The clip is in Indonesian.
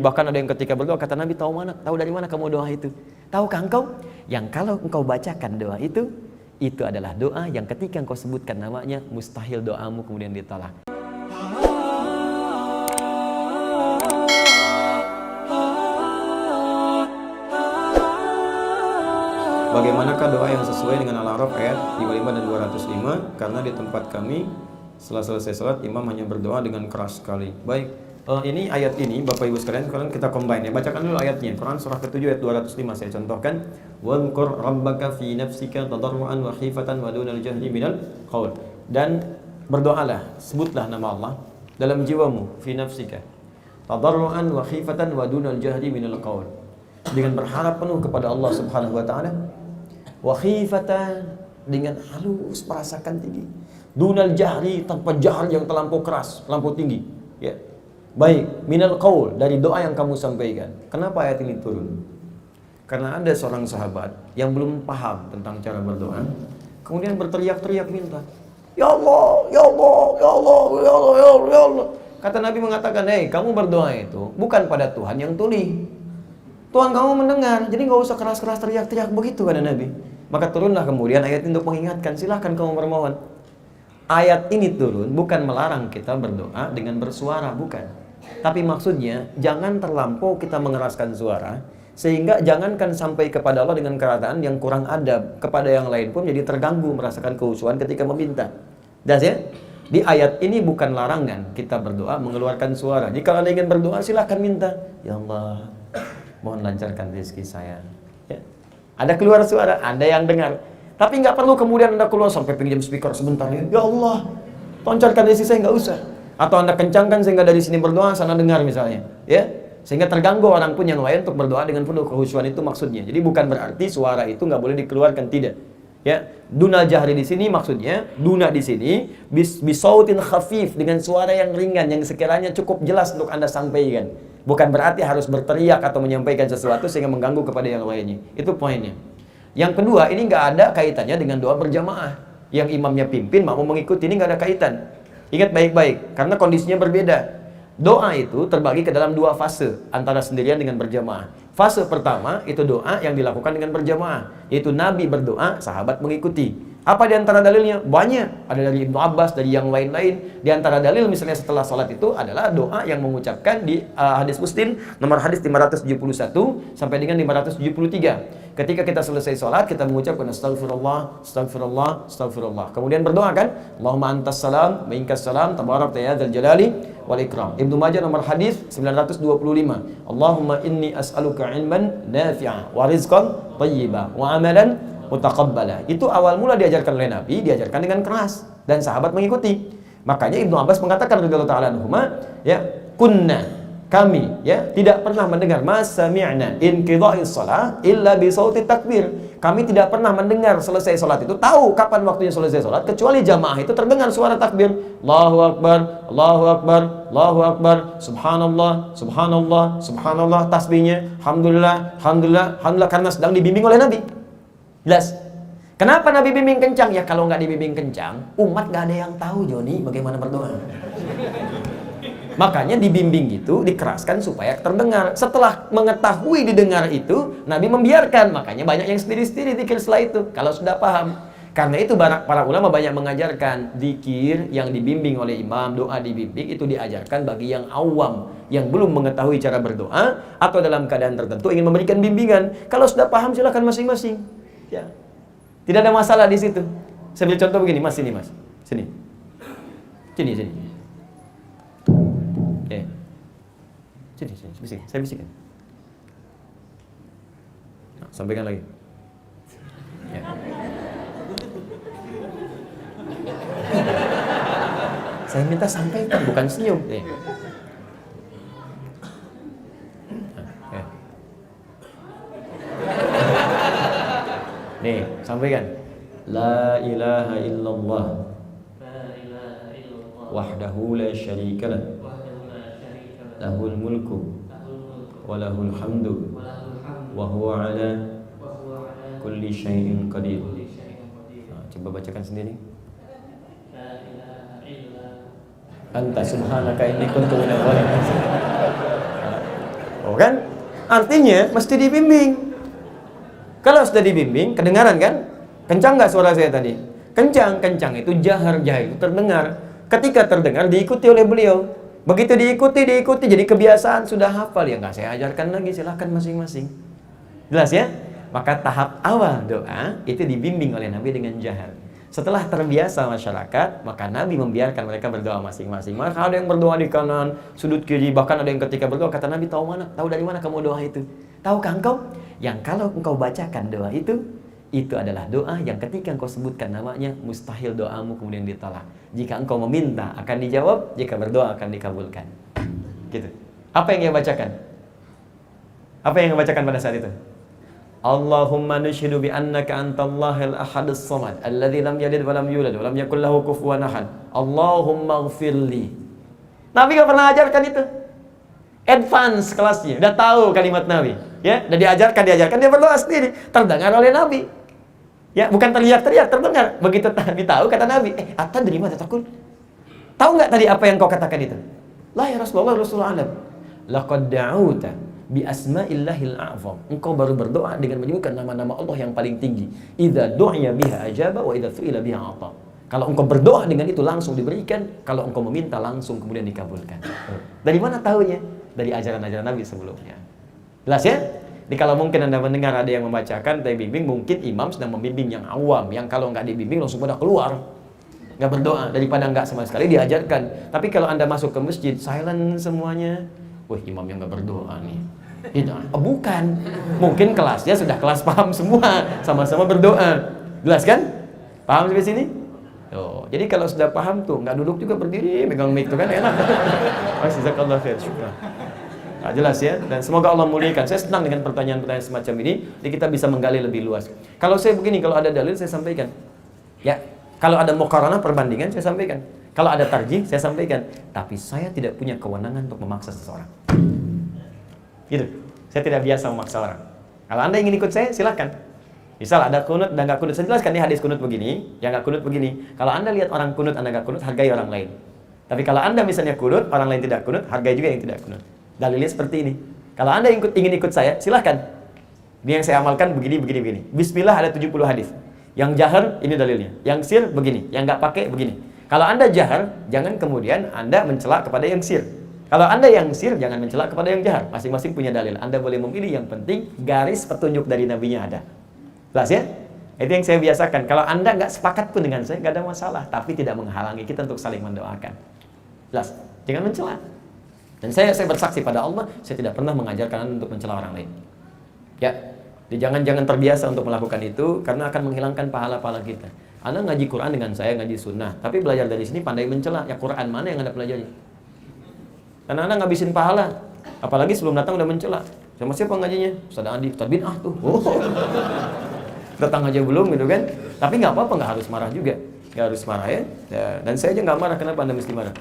Bahkan ada yang ketika berdoa kata Nabi, tahu dari mana kamu doa itu? Tahukah engkau? Yang kalau engkau bacakan doa itu adalah doa yang ketika engkau sebutkan namanya, mustahil doamu kemudian ditolak. Bagaimanakah doa yang sesuai dengan Al-A'raf ayat 55 dan 205? Karena di tempat kami setelah selesai salat imam hanya berdoa dengan keras sekali. Baik. Ini ayat ini Bapak Ibu sekalian kita combine ya. Bacakan dulu ayatnya. Quran surah ke-7 ayat 205 saya contohkan. Wadhkur rabbaka fi nafsika tadarruan wa khifatan wa dunal jahri minal qaul. Dan berdoalah, sebutlah nama Allah dalam jiwamu, fi nafsika tadarruan wa khifatan wa dunal jahri minal qaul. Dengan berharap penuh kepada Allah Subhanahu wa taala. Wa khifatan, dengan halus merasakan tinggi. Dunal jahri, tanpa jahar yang terlampau keras, terlampau tinggi, ya. Baik, minal qaul, dari doa yang kamu sampaikan. Kenapa ayat ini turun? Karena ada seorang sahabat yang belum paham tentang cara berdoa, kemudian berteriak-teriak minta, "Ya Allah, ya Allah, ya Allah, ya Allah, ya Allah, ya Allah." Kata Nabi mengatakan, "Hei, kamu berdoa itu bukan pada Tuhan yang tuli. Tuhan kamu mendengar, jadi nggak usah keras-keras teriak-teriak begitu," kata Nabi. Maka turunlah kemudian ayat ini untuk mengingatkan, silahkan kamu bermohon. Ayat ini turun bukan melarang kita berdoa dengan bersuara, bukan. Tapi maksudnya jangan terlampau kita mengeraskan suara, sehingga jangankan sampai kepada Allah dengan keadaan yang kurang adab, kepada yang lain pun jadi terganggu merasakan kekhusyuan ketika meminta. Das ya? Di ayat ini bukan larangan kita berdoa mengeluarkan suara. Jika Anda ingin berdoa silahkan minta, "Ya Allah, mohon lancarkan rezeki saya." Ya. Ada keluar suara, ada yang dengar. Tapi nggak perlu kemudian Anda keluar sampai pinjam speaker sebentar, "Ya Allah, lancarkan rezeki saya," nggak usah. Atau Anda kencangkan sehingga dari sini berdoa sana dengar misalnya, ya, sehingga terganggu orang pun yang lain untuk berdoa dengan penuh kekhusyuan, itu maksudnya. Jadi bukan berarti suara itu nggak boleh dikeluarkan, tidak, ya. Duna jahri di sini maksudnya, duna di sini bisautin khafif, dengan suara yang ringan yang sekiranya cukup jelas untuk Anda sampaikan. Bukan berarti harus berteriak atau menyampaikan sesuatu sehingga mengganggu kepada yang lainnya. Itu poinnya. Yang kedua, ini nggak ada kaitannya dengan doa berjamaah yang imamnya pimpin, makmum mengikuti, ini nggak ada kaitan. Ingat baik-baik, karena kondisinya berbeda. Doa itu terbagi ke dalam dua fase, antara sendirian dengan berjamaah. Fase pertama itu doa yang dilakukan dengan berjamaah, yaitu Nabi berdoa, sahabat mengikuti. Apa di antara dalilnya? Banyak. Ada dari Ibnu Abbas, dari yang lain-lain. Di antara dalil misalnya setelah sholat itu adalah doa yang mengucapkan di hadis Muslim, nomor hadis 571 sampai dengan 573. Ketika kita selesai sholat, kita mengucapkan astagfirullah, astagfirullah, astagfirullah. Kemudian berdoa kan, Allahumma antas salam, minkas salam, tabarakta ya dzal jalali wal ikram. Ibnu Majah nomor hadis 925. Allahumma inni as'aluka ilman nafi'a wa rizqan thayyiba wa amalan mutaqabbala. Itu awal mula diajarkan oleh Nabi, diajarkan dengan keras dan sahabat mengikuti. Makanya Ibnu Abbas mengatakan radhiyallahu ta'ala anhuma, ya, kunna, kami, ya, tidak pernah mendengar masami'na inqidha'is shalah illa bi sauti takbir. Kami tidak pernah mendengar selesai salat itu, tahu kapan waktunya selesai salat, kecuali jamaah itu terdengar suara takbir. Allahu akbar, Allahu akbar, Allahu akbar, subhanallah, subhanallah, subhanallah, tasbihnya, alhamdulillah, alhamdulillah, alhamdulillah, karena sedang dibimbing oleh Nabi. Jelas? Kenapa Nabi bimbing kencang? Ya kalau nggak dibimbing kencang, umat nggak ada yang tahu, Joni, bagaimana berdoa. Makanya dibimbing gitu, dikeraskan supaya terdengar. Setelah mengetahui didengar itu, Nabi membiarkan. Makanya banyak yang sendiri-sendiri zikir setelah itu, kalau sudah paham. Karena itu para ulama banyak mengajarkan zikir yang dibimbing oleh imam, doa dibimbing itu diajarkan bagi yang awam, yang belum mengetahui cara berdoa atau dalam keadaan tertentu ingin memberikan bimbingan. Kalau sudah paham silakan masing-masing. Ya. Tidak ada masalah di situ. Saya beri contoh begini, Mas, sini, Mas. Sini. Sini, sini. Oke. Sini, sini, bisik. Saya bisikin. Nah, sampaikan lagi. Ya. Saya minta sampaikan, bukan senyum. Ya. Nih, sampaikan. La ilaha illallah. Wahdahu la syarikalah. Lahul mulku wa lahul hamdu wa huwa ala kulli syai'in qadir. Coba bacakan sendiri. Anta subhanaka inni kuntu minadh dhalimin. Tuh kan? Artinya mesti dibimbing. Kalau sudah dibimbing, kedengaran kan? Kencang nggak suara saya tadi? Kencang itu jahar itu terdengar. Ketika terdengar diikuti oleh beliau. Begitu diikuti jadi kebiasaan, sudah hafal ya nggak saya ajarkan lagi, silahkan masing-masing. Jelas ya? Maka tahap awal doa itu dibimbing oleh Nabi dengan jahar. Setelah terbiasa masyarakat, maka Nabi membiarkan mereka berdoa masing-masing. Maka ada yang berdoa di kanan, sudut kiri, bahkan ada yang ketika berdoa kata Nabi, tahu dari mana kamu doa itu? Tahukah engkau? Yang kalau engkau bacakan doa itu adalah doa yang ketika engkau sebutkan namanya, mustahil doamu kemudian ditolak. Jika engkau meminta akan dijawab, jika berdoa akan dikabulkan. Gitu. Apa yang dia bacakan? Apa yang dia bacakan pada saat itu? Allahumma nushhidu bi annaka antallahil ahadus samad alladzi lam yalid wa lam yulad wa lam yakul lahu kufuwan ahad. Allahumma ighfirli. Nabi enggak pernah ajarkan itu. Advance kelasnya, udah tahu kalimat Nabi, ya, udah diajarkan dia berdoa sendiri, terdengar oleh Nabi. Ya, bukan teriak-teriak, terdengar. Begitu Nabi tahu, kata Nabi, Atta dari mana takut? Tahu nggak tadi apa yang kau katakan itu? La ya Rasulullah alam. Laqad da'uta bi asma'illahil a'zam. Engkau baru berdoa dengan menyebutkan nama-nama Allah yang paling tinggi. Idza du'iya biha ajaba wa idza su'ila biha ata. Kalau engkau berdoa dengan itu langsung diberikan, kalau engkau meminta langsung kemudian dikabulkan. Dari mana tahunya? Dari ajaran-ajaran Nabi sebelumnya. Jelas ya? Jadi kalau mungkin Anda mendengar ada yang membacakan, tapi bimbing, mungkin imam sedang membimbing yang awam, yang kalau nggak dibimbing langsung pada keluar. Nggak berdoa, daripada nggak sama sekali diajarkan. Tapi kalau Anda masuk ke masjid, silent semuanya. Wah, imam yang nggak berdoa nih. Bukan. Mungkin kelasnya sudah kelas paham semua, sama-sama berdoa. Jelas kan? Paham sampai sini? Oh, jadi kalau sudah paham tuh, nggak duduk juga berdiri, megang mic tuh kan enak. Jazakallahu khair, syukran. Nah, jelas ya, dan semoga Allah muliakan. Saya senang dengan pertanyaan-pertanyaan semacam ini, jadi kita bisa menggali lebih luas. Kalau saya begini, kalau ada dalil saya sampaikan. Ya, kalau ada muqaranah perbandingan saya sampaikan. Kalau ada tarjih saya sampaikan. Tapi saya tidak punya kewenangan untuk memaksa seseorang. Gitu. Saya tidak biasa memaksa orang. Kalau Anda ingin ikut saya, silakan. Misal ada kunut dan nggak kunut, saya jelaskan nih hadis kunut begini, yang nggak kunut begini. Kalau Anda lihat orang kunut, Anda nggak kunut, hargai orang lain. Tapi kalau Anda misalnya kunut, orang lain tidak kunut, hargai juga yang tidak kunut. Dalilnya seperti ini. Kalau Anda ingin ikut saya, silahkan. Ini yang saya amalkan begini. Bismillah ada 70 hadis. Yang jahar, ini dalilnya. Yang sir, begini. Yang nggak pakai, begini. Kalau Anda jahar, jangan kemudian Anda mencela kepada yang sir. Kalau Anda yang sir, jangan mencela kepada yang jahar. Masing-masing punya dalil. Anda boleh memilih, yang penting garis petunjuk dari Nabi-nya ada. Jelas ya? Itu yang saya biasakan. Kalau Anda nggak sepakat pun dengan saya, nggak ada masalah. Tapi tidak menghalangi kita untuk saling mendoakan. Jelas? Jangan mencela. Dan saya bersaksi pada Allah, saya tidak pernah mengajarkan Anda untuk mencela orang lain. Ya, jadi jangan terbiasa untuk melakukan itu, karena akan menghilangkan pahala-pahala kita. Anda ngaji Quran dengan saya, ngaji sunnah, tapi belajar dari sini pandai mencela. Ya, Quran mana yang Anda pelajari? Karena Anda ngabisin pahala. Apalagi sebelum datang udah mencela. Sama siapa ngajinya? Ustaz Andi, Ustaz Bin'ah tuh. Datang aja belum gitu kan. Tapi nggak apa-apa, nggak harus marah juga. Nggak harus marah ya. Dan saya aja nggak marah, kenapa Anda mesti marah?